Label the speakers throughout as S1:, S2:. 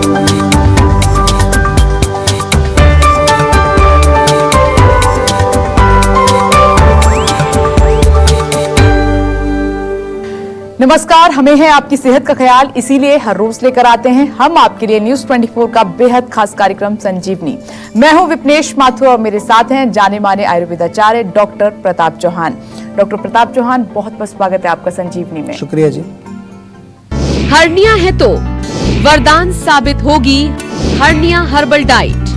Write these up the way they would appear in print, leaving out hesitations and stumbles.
S1: नमस्कार, हमें है आपकी सेहत का ख्याल, इसीलिए हर रोज लेकर आते हैं हम आपके लिए न्यूज 24 का बेहद खास कार्यक्रम संजीवनी। मैं हूं विपनेश माथुर और मेरे साथ हैं जाने माने आयुर्वेदाचार्य डॉक्टर प्रताप चौहान। डॉक्टर प्रताप चौहान, बहुत बहुत स्वागत है आपका संजीवनी में।
S2: शुक्रिया जी।
S3: हर्निया है तो वरदान साबित होगी hernia herbal diet,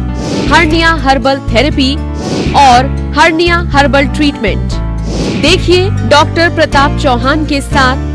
S3: hernia herbal therapy और हर्निया हर्बल ट्रीटमेंट। देखिए डॉक्टर प्रताप चौहान के साथ।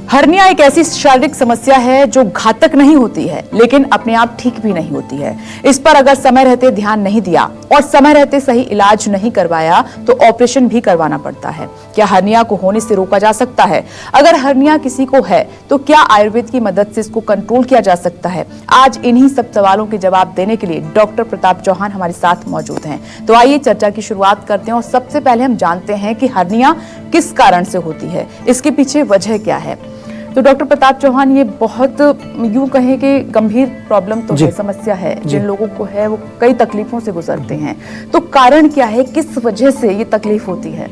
S1: हर्निया एक ऐसी शारीरिक समस्या है जो घातक नहीं होती है, लेकिन अपने आप ठीक भी नहीं होती है। इस पर अगर समय रहते ध्यान नहीं दिया और समय रहते सही इलाज नहीं करवाया तो ऑपरेशन भी करवाना पड़ता है। क्या हर्निया को होने से रोका जा सकता है? अगर हर्निया किसी को है तो क्या आयुर्वेद की मदद से इसको कंट्रोल किया जा सकता है? आज इन्हीं सब सवालों के जवाब देने के लिए डॉक्टर प्रताप चौहान हमारे साथ मौजूद हैं। तो आइए चर्चा की शुरुआत करते हैं और सबसे पहले हम जानते हैं कि हर्निया किस कारण से होती है, इसके पीछे वजह क्या है। तो डॉक्टर प्रताप चौहान, ये बहुत यूं कहें कि गंभीर प्रॉब्लम तो है, समस्या है, जिन लोगों को है वो कई तकलीफों से गुजरते हैं। तो कारण क्या है, किस वजह से ये तकलीफ होती है?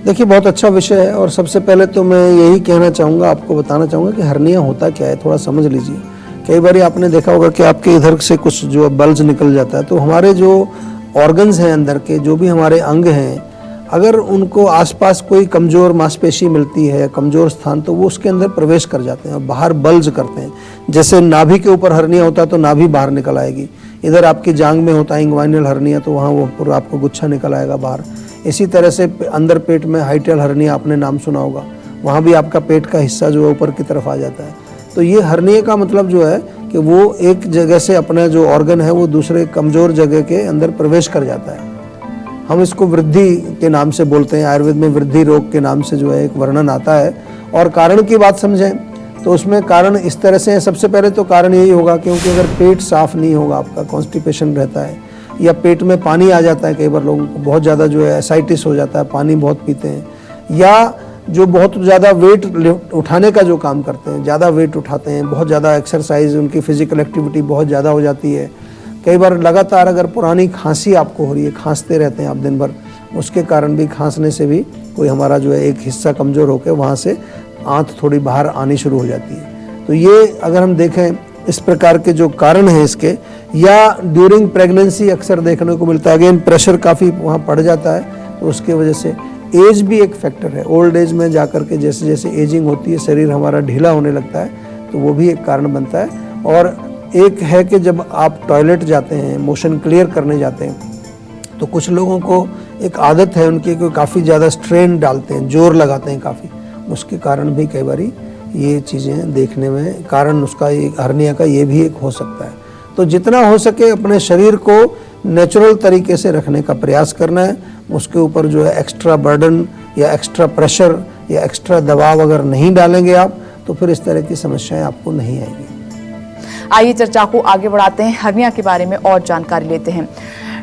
S2: देखिए, बहुत अच्छा विषय है और सबसे पहले तो मैं यही कहना चाहूँगा, आपको बताना चाहूँगा कि हर्निया होता क्या है, थोड़ा समझ लीजिए। कई बार आपने देखा होगा कि आपके इधर से कुछ जो बल्ज निकल जाता है, तो हमारे जो ऑर्गन्स हैं अंदर के, जो भी हमारे अंग हैं, अगर उनको आसपास कोई कमज़ोर मांसपेशी मिलती है, कमज़ोर स्थान, तो वो उसके अंदर प्रवेश कर जाते हैं और बाहर बल्ज करते हैं। जैसे नाभि के ऊपर हर्निया होता है तो नाभि बाहर निकल आएगी। इधर आपकी जांग में होता है इंग्वाइनल हर्निया, तो वहाँ वो पूरा आपको गुच्छा निकल आएगा बाहर। इसी तरह से अंदर पेट में हाइटल हर्निया आपने नाम सुना होगा, वहाँ भी आपका पेट का हिस्सा जो है ऊपर की तरफ आ जाता है। तो ये हर्निया का मतलब जो है कि वो एक जगह से अपना जो ऑर्गन है वो दूसरे कमज़ोर जगह के अंदर प्रवेश कर जाता है। हम इसको वृद्धि के नाम से बोलते हैं, आयुर्वेद में वृद्धि रोग के नाम से जो है एक वर्णन आता है। और कारण की बात समझें तो उसमें कारण इस तरह से है। सबसे पहले तो कारण यही होगा क्योंकि अगर पेट साफ नहीं होगा, आपका कॉन्स्टिपेशन रहता है या पेट में पानी आ जाता है, कई बार लोगों को बहुत ज़्यादा जो है एसाइटिस हो जाता है, पानी बहुत पीते हैं, या जो बहुत ज़्यादा वेट उठाने का जो काम करते हैं, ज़्यादा वेट उठाते हैं, बहुत ज़्यादा एक्सरसाइज, उनकी फिजिकल एक्टिविटी बहुत ज़्यादा हो जाती है। कई बार लगातार अगर पुरानी खांसी आपको हो रही है, खांसते रहते हैं आप दिन भर, उसके कारण भी, खांसने से भी कोई हमारा जो है एक हिस्सा कमज़ोर होकर वहाँ से आंत थोड़ी बाहर आनी शुरू हो जाती है। तो ये अगर हम देखें इस प्रकार के जो कारण हैं इसके, या ड्यूरिंग प्रेगनेंसी अक्सर देखने को मिलता है। अगेन प्रेशर काफ़ी वहाँ पड़ जाता है, तो उसके वजह से एज भी एक फैक्टर है। ओल्ड एज में जाकर के जैसे जैसे एजिंग होती है, शरीर हमारा ढीला होने लगता है, तो वो भी एक कारण बनता है। और एक है कि जब आप टॉयलेट जाते हैं, मोशन क्लियर करने जाते हैं, तो कुछ लोगों को एक आदत है उनकी कि काफ़ी ज़्यादा स्ट्रेन डालते हैं, जोर लगाते हैं काफ़ी, उसके कारण भी कई बार ये चीज़ें देखने में कारण उसका हर्निया का ये भी एक हो सकता है। तो जितना हो सके अपने शरीर को नेचुरल तरीके से रखने का प्रयास करना है। उसके ऊपर जो है एक्स्ट्रा बर्डन या एक्स्ट्रा प्रेशर या एक्स्ट्रा दबाव अगर नहीं डालेंगे आप, तो फिर इस तरह की समस्याएं आपको नहीं आएगी।
S1: आइए चर्चा को आगे बढ़ाते हैं, हर्निया के बारे में और जानकारी लेते हैं।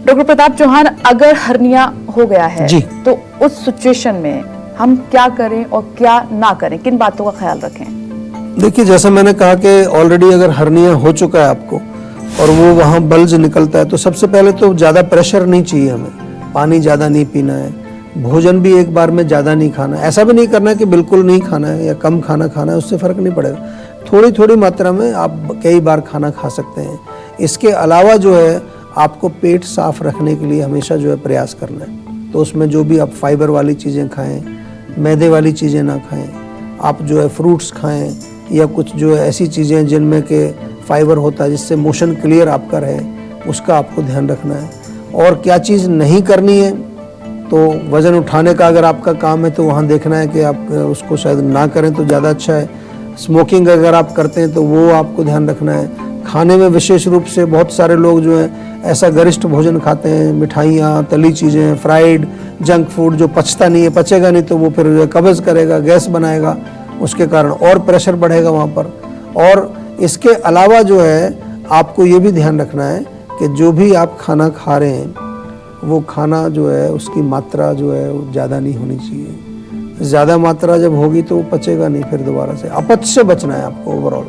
S1: डॉक्टर प्रताप चौहान, अगर हर्निया हो गया है जी, तो उस सिचुएशन में हम क्या करें और क्या ना करें, किन बातों का ख्याल रखें?
S2: देखिए, जैसा मैंने कहा कि ऑलरेडी अगर हर्निया हो चुका है आपको और वो वहाँ बल्ज निकलता है, तो सबसे पहले तो ज़्यादा प्रेशर नहीं चाहिए हमें, पानी ज़्यादा नहीं पीना है, भोजन भी एक बार में ज़्यादा नहीं खाना है। ऐसा भी नहीं करना है कि बिल्कुल नहीं खाना है या कम खाना खाना है, उससे फ़र्क नहीं पड़ेगा। थोड़ी थोड़ी मात्रा में आप कई बार खाना खा सकते हैं। इसके अलावा जो है आपको पेट साफ रखने के लिए हमेशा जो है प्रयास करना है। तो उसमें जो भी आप फाइबर वाली चीज़ें खाएं, मैदे वाली चीज़ें ना खाएं, आप जो है फ्रूट्स खाएं या कुछ जो है ऐसी चीज़ें जिनमें के फाइबर होता है जिससे मोशन क्लियर आपका रहे, उसका आपको ध्यान रखना है। और क्या चीज़ नहीं करनी है, तो वज़न उठाने का अगर आपका काम है तो वहाँ देखना है कि आप उसको शायद ना करें तो ज़्यादा अच्छा है। स्मोकिंग अगर आप करते हैं तो वो आपको ध्यान रखना है। खाने में विशेष रूप से बहुत सारे लोग जो है ऐसा गरिष्ठ भोजन खाते हैं, मिठाइयाँ, तली चीज़ें, फ्राइड, जंक फूड, जो पचता नहीं है, पचेगा नहीं तो वो फिर कब्ज़ करेगा, गैस बनाएगा, उसके कारण और प्रेशर बढ़ेगा वहाँ पर। और इसके अलावा जो है आपको ये भी ध्यान रखना है कि जो भी आप खाना खा रहे हैं वो खाना जो है उसकी मात्रा जो है वो ज़्यादा नहीं होनी चाहिए। ज़्यादा मात्रा जब होगी तो वो पचेगा नहीं, फिर दोबारा से अपच से बचना है आपको ओवरऑल।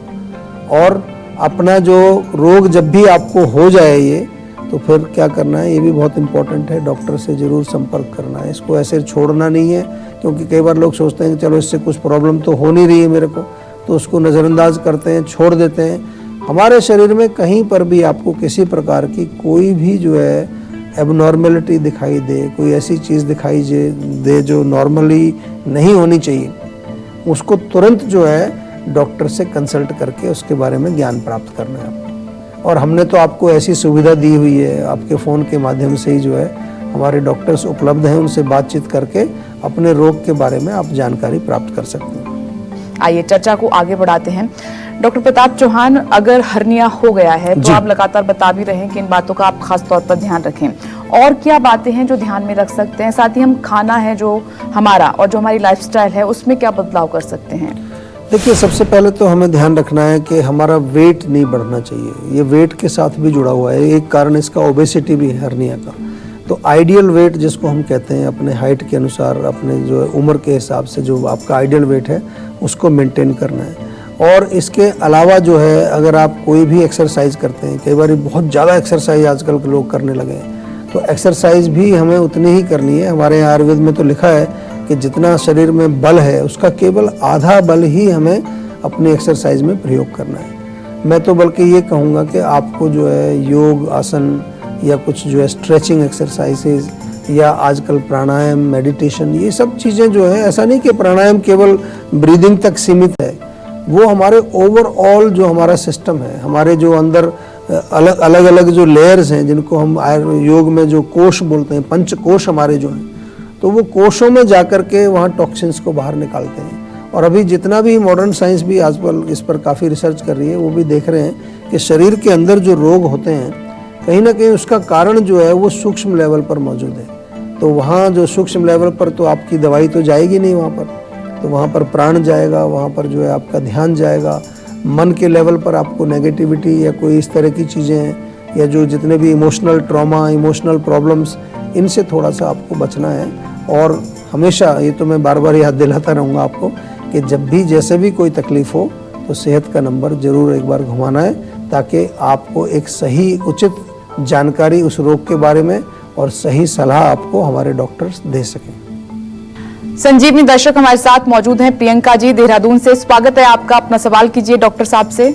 S2: और अपना जो रोग जब भी आपको हो जाए ये, तो फिर क्या करना है, ये भी बहुत इंपॉर्टेंट है, डॉक्टर से ज़रूर संपर्क करना है। इसको ऐसे छोड़ना नहीं है, क्योंकि कई बार लोग सोचते हैं कि चलो इससे कुछ प्रॉब्लम तो हो नहीं रही है मेरे को, तो उसको नज़रअंदाज करते हैं, छोड़ देते हैं। हमारे शरीर में कहीं पर भी आपको किसी प्रकार की कोई भी जो है एबनॉर्मेलिटी दिखाई दे, कोई ऐसी चीज़ दिखाई दे जो नॉर्मली नहीं होनी चाहिए, उसको तुरंत जो है डॉक्टर से कंसल्ट करके उसके बारे में ज्ञान प्राप्त करना है आपको। और हमने तो आपको ऐसी सुविधा दी हुई है, आपके फ़ोन के माध्यम से ही जो है हमारे डॉक्टर्स उपलब्ध हैं, उनसे बातचीत करके अपने रोग के बारे में आप जानकारी प्राप्त कर सकते हैं।
S1: आइए चर्चा को आगे बढ़ाते हैं। डॉक्टर प्रताप चौहान, अगर हर्निया हो गया है तो आप लगातार बता भी रहे हैं कि इन बातों का आप खास तौर पर ध्यान रखें, और क्या बातें हैं जो ध्यान में रख सकते हैं, साथ ही हम खाना है जो हमारा और जो हमारी लाइफस्टाइल है उसमें क्या बदलाव कर सकते हैं?
S2: देखिए, सबसे पहले तो हमें ध्यान रखना है कि हमारा वेट नहीं बढ़ना चाहिए। ये वेट के साथ भी जुड़ा हुआ है, एक कारण इसका ओबेसिटी भी है हर्निया का। तो आइडियल वेट जिसको हम कहते हैं, अपने हाइट के अनुसार, अपने जो उम्र के हिसाब से जो आपका आइडियल वेट है उसको मेंटेन करना है। और इसके अलावा जो है, अगर आप कोई भी एक्सरसाइज करते हैं, कई बार बहुत ज़्यादा एक्सरसाइज आजकल के लोग करने लगे हैं, तो एक्सरसाइज भी हमें उतनी ही करनी है। हमारे यहाँ आयुर्वेद में तो लिखा है कि जितना शरीर में बल है उसका केवल आधा बल ही हमें अपनी एक्सरसाइज में प्रयोग करना है। मैं तो बल्कि ये कहूँगा कि आपको जो है योग आसन या कुछ जो है स्ट्रेचिंग एक्सरसाइजेज या आजकल प्राणायाम, मेडिटेशन, ये सब चीज़ें जो है, ऐसा नहीं कि प्राणायाम केवल ब्रीदिंग तक सीमित है, वो हमारे ओवरऑल जो हमारा सिस्टम है, हमारे जो अंदर अलग अलग जो लेयर्स हैं, जिनको हम योग में जो कोश बोलते हैं, पंच कोश हमारे जो हैं, तो वो कोशों में जाकर के वहाँ टॉक्सिन्स को बाहर निकालते हैं। और अभी जितना भी मॉडर्न साइंस भी आजकल इस पर काफ़ी रिसर्च कर रही है, वो भी देख रहे हैं कि शरीर के अंदर जो रोग होते हैं, कहीं ना कहीं उसका कारण जो है वो सूक्ष्म लेवल पर मौजूद है। तो वहाँ जो सूक्ष्म लेवल पर तो आपकी दवाई तो जाएगी नहीं वहाँ पर, तो वहाँ पर प्राण जाएगा, वहाँ पर जो है आपका ध्यान जाएगा। मन के लेवल पर आपको नेगेटिविटी या कोई इस तरह की चीज़ें हैं, या जो जितने भी इमोशनल ट्रॉमा, इमोशनल प्रॉब्लम्स, इनसे थोड़ा सा आपको बचना है। और हमेशा ये तो मैं बार बार याद दिलाता रहूँगा आपको कि जब भी जैसे भी कोई तकलीफ़ हो तो सेहत का नंबर ज़रूर एक बार घुमाना है, ताकि आपको एक सही उचित जानकारी उस रोग के बारे में और सही सलाह आपको हमारे डॉक्टर्स दे सकें।
S1: संजीवनी दर्शक हमारे साथ मौजूद हैं प्रियंका जी देहरादून से। स्वागत है आपका, अपना सवाल कीजिए डॉक्टर साहब से।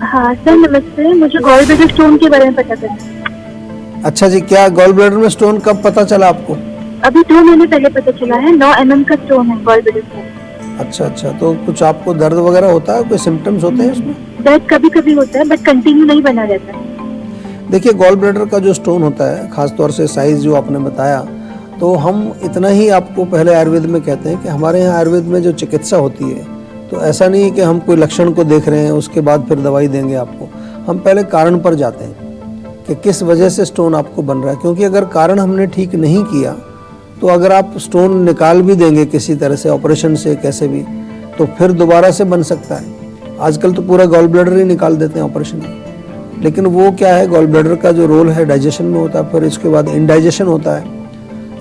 S4: हाँ सर, नमस्ते। मुझे गॉल ब्लैडर स्टोन के बारे में पता करना।
S2: अच्छा जी, क्या गॉल ब्लैडर में स्टोन कब पता चला आपको?
S4: अभी 2 महीने पहले पता चला है। 9 mm का स्टोन है गॉल ब्लैडर में।
S2: अच्छा, तो कुछ आपको दर्द वगैरह होता है, कोई सिम्टम्स होते हैं इसमें?
S4: दर्द कभी कभी होता है, बट कंटिन्यू नहीं बना रहता है।
S2: देखिए, गॉल ब्लैडर का जो स्टोन होता है, खासतौर से साइज जो आपने बताया, तो हम इतना ही आपको पहले आयुर्वेद में कहते हैं कि हमारे यहाँ आयुर्वेद में जो चिकित्सा होती है, तो ऐसा नहीं है कि हम कोई लक्षण को देख रहे हैं उसके बाद फिर दवाई देंगे आपको। हम पहले कारण पर जाते हैं कि किस वजह से स्टोन आपको बन रहा है, क्योंकि अगर कारण हमने ठीक नहीं किया तो अगर आप स्टोन निकाल भी देंगे किसी तरह से, ऑपरेशन से, कैसे भी, तो फिर दोबारा से बन सकता है। आजकल तो पूरा गॉल ब्लैडर ही निकाल देते हैं ऑपरेशन में। लेकिन वो क्या है, गॉल ब्लैडर का जो रोल है डाइजेशन में होता है, फिर इसके बाद इंडाइजेशन होता है,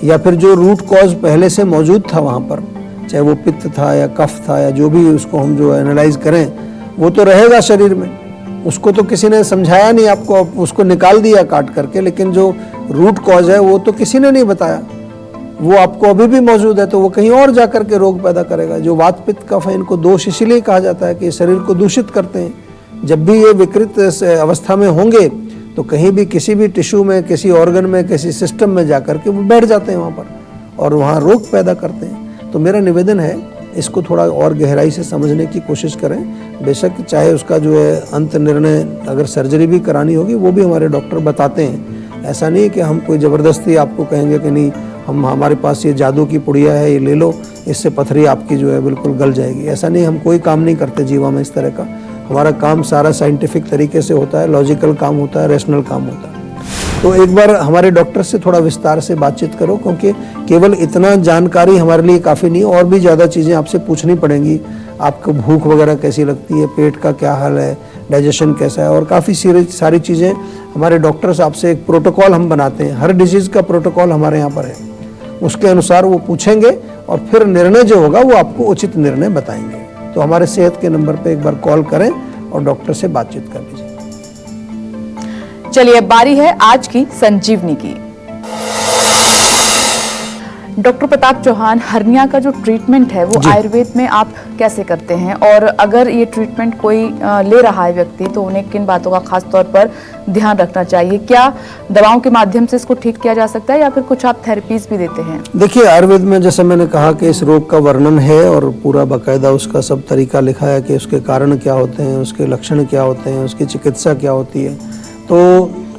S2: या फिर जो रूट कॉज पहले से मौजूद था वहाँ पर, चाहे वो पित्त था या कफ था या जो भी, उसको हम जो एनालाइज करें, वो तो रहेगा शरीर में। उसको तो किसी ने समझाया नहीं आपको, उसको निकाल दिया काट करके, लेकिन जो रूट कॉज है वो तो किसी ने नहीं बताया, वो आपको अभी भी मौजूद है, तो वो कहीं और जाकर के रोग पैदा करेगा। जो वात पित्त कफ है, इनको दोष इसीलिए कहा जाता है कि शरीर को दूषित करते हैं। जब भी ये विकृत अवस्था में होंगे तो कहीं भी किसी भी टिश्यू में, किसी ऑर्गन में, किसी सिस्टम में जाकर के वो बैठ जाते हैं वहाँ पर और वहाँ रोग पैदा करते हैं। तो मेरा निवेदन है, इसको थोड़ा और गहराई से समझने की कोशिश करें। बेशक चाहे उसका जो है अंत निर्णय, अगर सर्जरी भी करानी होगी वो भी हमारे डॉक्टर बताते हैं। ऐसा नहीं कि हम कोई ज़बरदस्ती आपको कहेंगे कि नहीं, हमारे पास ये जादू की पुड़िया है, ये ले लो, इससे पथरी आपकी जो है बिल्कुल गल जाएगी। ऐसा नहीं, हम कोई काम नहीं करते जीवा में इस तरह का। हमारा काम सारा साइंटिफिक तरीके से होता है, लॉजिकल काम होता है, रैशनल काम होता है। तो एक बार हमारे डॉक्टर से थोड़ा विस्तार से बातचीत करो, क्योंकि केवल इतना जानकारी हमारे लिए काफ़ी नहीं, और भी ज़्यादा चीज़ें आपसे पूछनी पड़ेंगी। आपको भूख वगैरह कैसी लगती है, पेट का क्या हाल है, डाइजेशन कैसा है, और काफ़ी सारी चीज़ें हमारे डॉक्टर्स आपसे एक प्रोटोकॉल हम बनाते हैं। हर डिजीज़ का प्रोटोकॉल हमारे यहाँ पर है, उसके अनुसार वो पूछेंगे और फिर निर्णय जो होगा वो आपको उचित निर्णय बताएंगे। तो हमारे सेहत के नंबर पे एक बार कॉल करें और डॉक्टर से बातचीत कर लीजिए।
S1: चलिए, बारी है आज की संजीवनी की। डॉक्टर प्रताप चौहान, हर्निया का जो ट्रीटमेंट है वो आयुर्वेद में आप कैसे करते हैं, और अगर ये ट्रीटमेंट कोई ले रहा है व्यक्ति तो उन्हें किन बातों का खास तौर पर ध्यान रखना चाहिए? क्या दवाओं के माध्यम से इसको ठीक किया जा सकता है या फिर कुछ आप थेरेपीज भी देते हैं?
S2: देखिए, आयुर्वेद में जैसे मैंने कहा कि इस रोग का वर्णन है और पूरा बाकायदा उसका सब तरीका लिखा है कि उसके कारण क्या होते हैं, उसके लक्षण क्या होते हैं, उसकी चिकित्सा क्या होती है। तो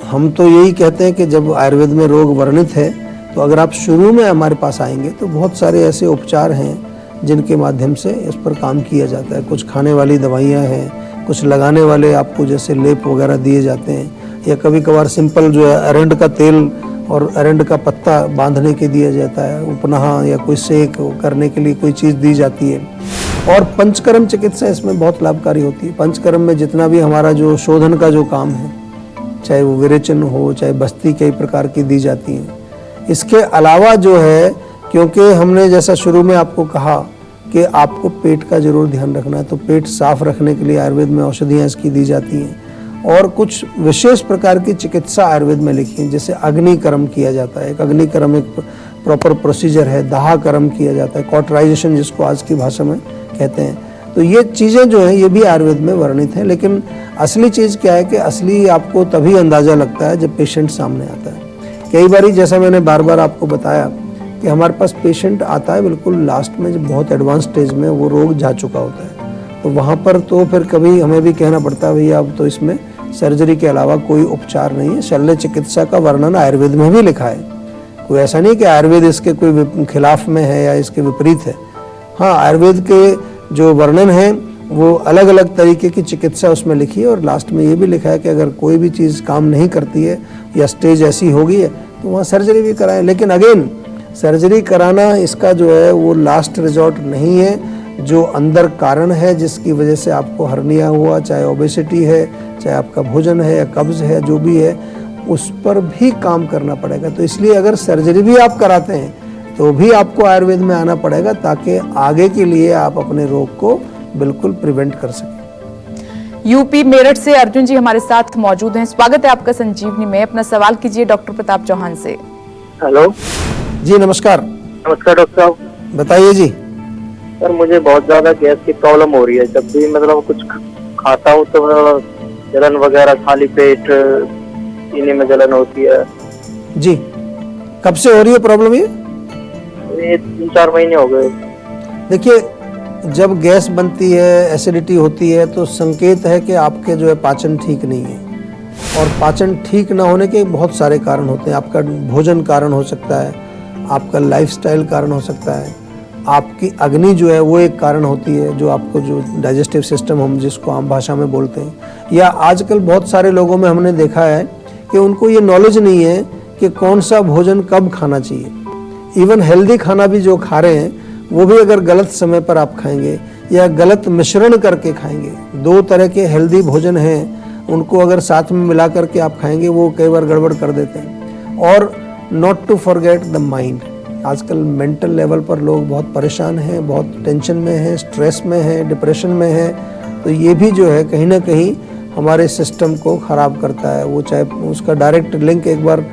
S2: हम तो यही कहते हैं कि जब आयुर्वेद में रोग वर्णित है तो अगर आप शुरू में हमारे पास आएंगे तो बहुत सारे ऐसे उपचार हैं जिनके माध्यम से इस पर काम किया जाता है। कुछ खाने वाली दवाइयाँ हैं, कुछ लगाने वाले आपको जैसे लेप वगैरह दिए जाते हैं, या कभी कभार सिंपल जो है अरंड का तेल और अरंड का पत्ता बांधने के दिया जाता है, उपनाह या कोई सेक करने के लिए कोई चीज़ दी जाती है। और पंचकर्म चिकित्सा इसमें बहुत लाभकारी होती है। पंचकर्म में जितना भी हमारा जो शोधन का जो काम है, चाहे वो विरेचन हो, चाहे बस्ती कई प्रकार की दी जाती हैं। इसके अलावा जो है, क्योंकि हमने जैसा शुरू में आपको कहा कि आपको पेट का जरूर ध्यान रखना है, तो पेट साफ रखने के लिए आयुर्वेद में औषधियाँ इसकी दी जाती हैं। और कुछ विशेष प्रकार की चिकित्सा आयुर्वेद में लिखी है, जैसे अग्निकर्म किया जाता है। एक अग्निकर्म एक प्रॉपर प्रोसीजर है। दाहकर्म किया जाता है, कॉटराइजेशन जिसको आज की भाषा में कहते हैं। तो ये चीज़ें जो हैं ये भी आयुर्वेद में वर्णित हैं। लेकिन असली चीज़ क्या है कि असली आपको तभी अंदाज़ा लगता है जब पेशेंट सामने आता है। कई बार जैसा मैंने बार बार आपको बताया कि हमारे पास पेशेंट आता है बिल्कुल लास्ट में, जब बहुत एडवांस स्टेज में वो रोग जा चुका होता है, तो वहाँ पर तो फिर कभी हमें भी कहना पड़ता है भैया अब तो इसमें सर्जरी के अलावा कोई उपचार नहीं है। शल्य चिकित्सा का वर्णन आयुर्वेद में भी लिखा है। कोई ऐसा नहीं कि आयुर्वेद इसके कोई खिलाफ में है या इसके विपरीत है। हाँ, आयुर्वेद के जो वर्णन है वो अलग अलग तरीके की चिकित्सा उसमें लिखी है, और लास्ट में ये भी लिखा है कि अगर कोई भी चीज़ काम नहीं करती है या स्टेज ऐसी हो गई है तो वहाँ सर्जरी भी कराएं। लेकिन अगेन सर्जरी कराना इसका जो है वो लास्ट रिजॉर्ट नहीं है। जो अंदर कारण है जिसकी वजह से आपको हर्निया हुआ, चाहे ओबेसिटी है, चाहे आपका भोजन है या कब्ज है, जो भी है, उस पर भी काम करना पड़ेगा। तो इसलिए अगर सर्जरी भी आप कराते हैं तो भी आपको आयुर्वेद में आना पड़ेगा, ताकि आगे के लिए आप अपने रोग को बिल्कुल प्रिवेंट कर सकें।
S1: यूपी मेरठ से अर्जुन जी हमारे साथ मौजूद हैं। स्वागत है आपका संजीवनी में। अपना सवाल कीजिए डॉक्टर प्रताप चौहान से।
S5: हेलो
S2: जी नमस्कार।
S5: नमस्कार डॉक्टर साहब।
S2: बताइए जी।
S5: सर मुझे बहुत ज्यादा गैस की प्रॉब्लम हो रही है। जब भी मतलब कुछ खाता हूँ तो जलन वगैरह, खाली पेट, सीने में जलन होती है।
S2: जी, कब से हो रही है प्रॉब्लम ये?
S5: 3-4 महीने हो गए।
S2: देखिए, जब गैस बनती है, एसिडिटी होती है, तो संकेत है कि आपके जो है पाचन ठीक नहीं है। और पाचन ठीक ना होने के बहुत सारे कारण होते हैं। आपका भोजन कारण हो सकता है, आपका लाइफस्टाइल कारण हो सकता है, आपकी अग्नि जो है वो एक कारण होती है, जो आपको जो डाइजेस्टिव सिस्टम हम जिसको आम भाषा में बोलते हैं। या आजकल बहुत सारे लोगों में हमने देखा है कि उनको ये नॉलेज नहीं है कि कौन सा भोजन कब खाना चाहिए। इवन हेल्दी खाना भी जो खा रहे हैं वो भी अगर गलत समय पर आप खाएंगे या गलत मिश्रण करके खाएंगे, 2 तरह के हेल्दी भोजन हैं, उनको अगर साथ में मिला करके आप खाएंगे वो कई बार गड़बड़ कर देते हैं। और not to forget the mind. आजकल मेंटल लेवल पर लोग बहुत परेशान हैं, बहुत टेंशन में हैं, स्ट्रेस में हैं, डिप्रेशन में हैं। तो ये भी जो है कहीं ना कहीं हमारे सिस्टम को ख़राब करता है। वो चाहे उसका डायरेक्ट लिंक एक बार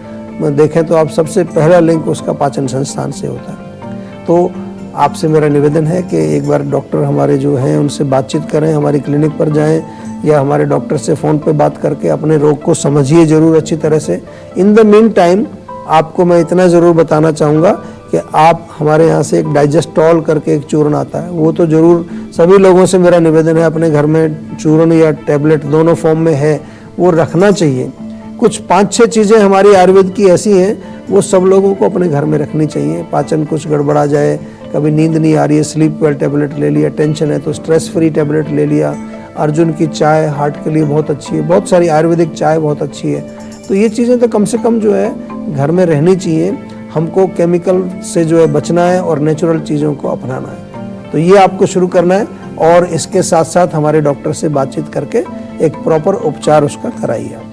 S2: देखें तो आप सबसे पहला लिंक उसका पाचन संस्थान से होता है। तो आपसे मेरा निवेदन है कि एक बार डॉक्टर हमारे जो हैं उनसे बातचीत करें, हमारी क्लिनिक पर जाएं या हमारे डॉक्टर से फ़ोन पे बात करके अपने रोग को समझिए ज़रूर अच्छी तरह से। इन द मीन टाइम आपको मैं इतना ज़रूर बताना चाहूँगा कि आप हमारे यहाँ से एक डाइजेस्टॉल करके एक चूर्ण आता है, वो तो ज़रूर सभी लोगों से मेरा निवेदन है अपने घर में चूर्ण या टैबलेट दोनों फॉर्म में है वो रखना चाहिए। कुछ 5-6 चीज़ें हमारी आयुर्वेद की ऐसी हैं वो सब लोगों को अपने घर में रखनी चाहिए। पाचन कुछ गड़बड़ा जाए, कभी नींद नहीं आ रही है, स्लीप वेल टैबलेट ले लिया, टेंशन है तो स्ट्रेस फ्री टैबलेट ले लिया। अर्जुन की चाय हार्ट के लिए बहुत अच्छी है, बहुत सारी आयुर्वेदिक चाय बहुत अच्छी है। तो ये चीज़ें तो कम से कम जो है घर में रहनी चाहिए। हमको केमिकल से जो है बचना है और नेचुरल चीज़ों को अपनाना है। तो ये आपको शुरू करना है और इसके साथ साथ हमारे डॉक्टर से बातचीत करके एक प्रॉपर उपचार उसका कराइए आप।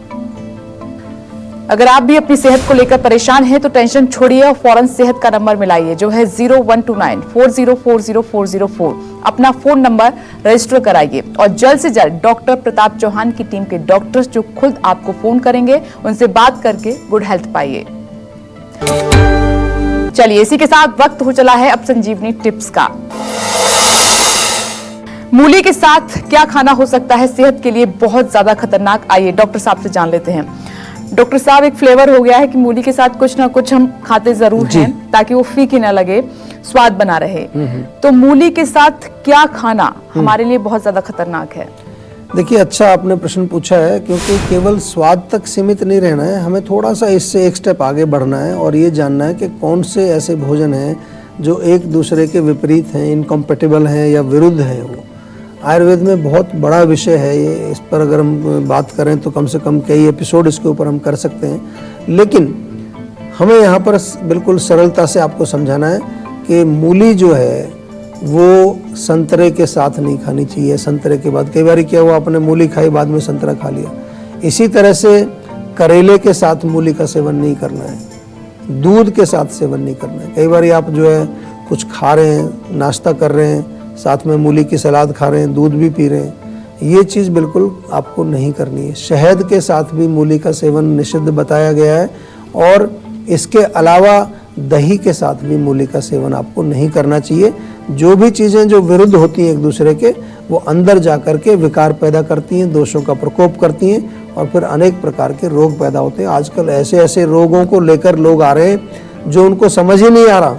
S1: अगर आप भी अपनी सेहत को लेकर परेशान हैं तो टेंशन छोड़िए और फौरन सेहत का नंबर मिलाइए जो है 0129404004। अपना फोन नंबर रजिस्टर कराइए और जल्द से जल्द डॉक्टर प्रताप चौहान की टीम के डॉक्टर्स जो खुद आपको फोन करेंगे उनसे बात करके गुड हेल्थ पाइए। चलिए इसी के साथ वक्त हो चला है अब संजीवनी टिप्स का। मूली के साथ क्या खाना हो सकता है सेहत के लिए बहुत ज्यादा खतरनाक, आइए डॉक्टर साहब से जान लेते हैं। डॉक्टर साहब, एक फ्लेवर हो गया है कि मूली के साथ कुछ ना कुछ हम खाते जरूर हैं ताकि वो फीकी ना लगे, स्वाद बना रहे। तो मूली के साथ क्या खाना हमारे लिए बहुत ज्यादा खतरनाक है?
S2: देखिए, अच्छा आपने प्रश्न पूछा है, क्योंकि केवल स्वाद तक सीमित नहीं रहना है, हमें थोड़ा सा इससे एक स्टेप आगे बढ़ना है और ये जानना है कि कौन से ऐसे भोजन हैं जो एक दूसरे के विपरीत हैं, इनकम्पेटिबल हैं या विरुद्ध हैं। वो आयुर्वेद में बहुत बड़ा विषय है ये, इस पर अगर हम बात करें तो कम से कम कई एपिसोड इसके ऊपर हम कर सकते हैं, लेकिन हमें यहाँ पर बिल्कुल सरलता से आपको समझाना है कि मूली जो है वो संतरे के साथ नहीं खानी चाहिए। संतरे के बाद कई बार क्या हुआ, आपने मूली खाई बाद में संतरा खा लिया। इसी तरह से करेले के साथ मूली का सेवन नहीं करना है, दूध के साथ सेवन नहीं करना है। कई बार आप जो है कुछ खा रहे हैं, नाश्ता कर रहे हैं, साथ में मूली की सलाद खा रहे हैं, दूध भी पी रहे हैं, ये चीज़ बिल्कुल आपको नहीं करनी है। शहद के साथ भी मूली का सेवन निषिद्ध बताया गया है और इसके अलावा दही के साथ भी मूली का सेवन आपको नहीं करना चाहिए। जो भी चीज़ें जो विरुद्ध होती हैं एक दूसरे के, वो अंदर जा कर के विकार पैदा करती हैं, दोषों का प्रकोप करती हैं और फिर अनेक प्रकार के रोग पैदा होते हैं। आजकल ऐसे ऐसे रोगों को लेकर लोग आ रहे हैं जो उनको समझ ही नहीं आ रहा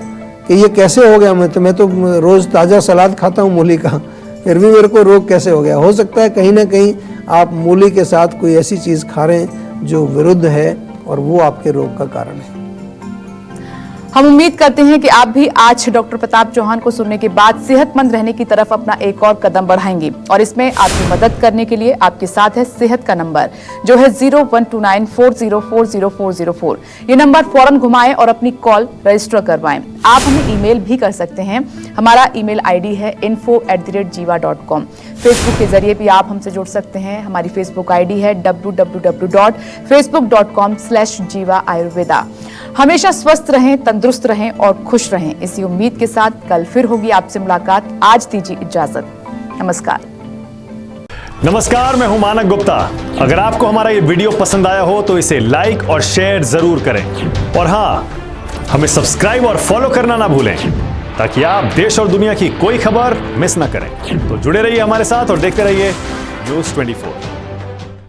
S2: कि ये कैसे हो गया। मैं तो रोज़ ताज़ा सलाद खाता हूँ मूली का, फिर भी मेरे को रोग कैसे हो गया। हो सकता है कहीं ना कहीं आप मूली के साथ कोई ऐसी चीज़ खा रहे हैं जो विरुद्ध है और वो आपके रोग का कारण है।
S1: हम उम्मीद करते हैं कि आप भी आज डॉक्टर प्रताप चौहान को सुनने के बाद सेहतमंद रहने की तरफ अपना एक और कदम बढ़ाएंगे और इसमें आपकी मदद करने के लिए आपके साथ है सेहत का नंबर जो है 0129404004। ये नंबर फौरन घुमाएं और अपनी कॉल रजिस्टर करवाएं। आप हमें ईमेल भी कर सकते हैं, हमारा ईमेल आईडी है info@jiva.com। फेसबुक के जरिए भी आप हमसे जुड़ सकते हैं, हमारी फेसबुक आईडी है www.facebook.com/jiva ayurveda। हमेशा स्वस्थ रहें, तंदुरुस्त रहें और खुश रहें, इसी उम्मीद के साथ कल फिर होगी आपसे मुलाकात। आज दीजिए इजाजत, नमस्कार।
S6: नमस्कार, मैं हूं मानक गुप्ता। अगर आपको हमारा ये वीडियो पसंद आया हो तो इसे लाइक और शेयर जरूर करें और हाँ, हमें सब्सक्राइब और फॉलो करना ना भूलें ताकि आप देश और दुनिया की कोई खबर मिस ना करें। तो जुड़े रहिए हमारे साथ और देखते रहिए News 24।